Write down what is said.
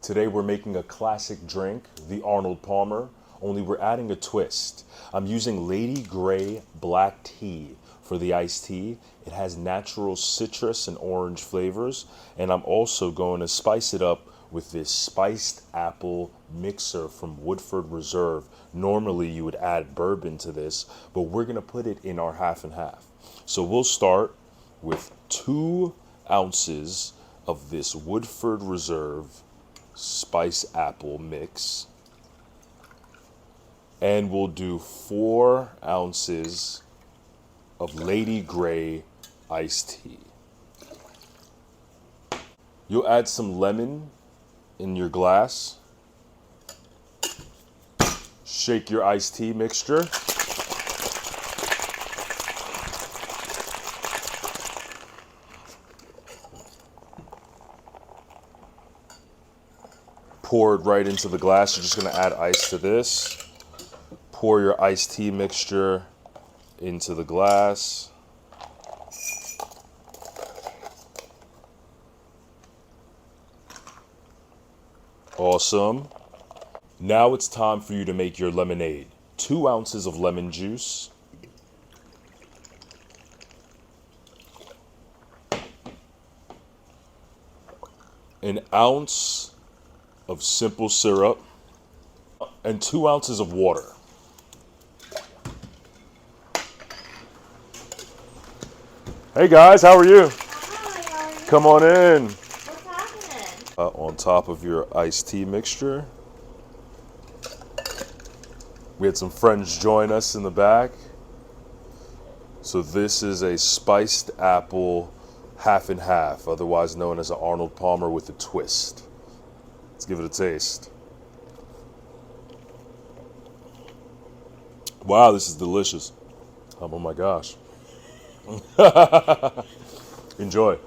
Today we're making a classic drink, the Arnold Palmer, only we're adding a twist. I'm using Lady Grey black tea for the iced tea. It has natural citrus and orange flavors, and I'm also going to spice it up with this spiced apple mixer from Woodford Reserve. Normally you would add bourbon to this, but we're going to put it in our half and half. So we'll start with 2 ounces of this Woodford Reserve spice apple mix, and we'll do 4 ounces of Lady Grey iced tea. You'll add some lemon in your glass. Shake your iced tea mixture. Pour it right into the glass. You're just going to add ice to this. Pour your iced tea mixture into the glass. Awesome. Now it's time for you to make your lemonade. 2 ounces of lemon juice. An ounce of simple syrup, and 2 ounces of water. Hey guys, how are you? Hi, how are you? Come on in. What's happening? On top of your iced tea mixture. We had some friends join us in the back. So this is a spiced apple half and half, otherwise known as an Arnold Palmer with a twist. Let's give it a taste. Wow, this is delicious. Oh my gosh. Enjoy.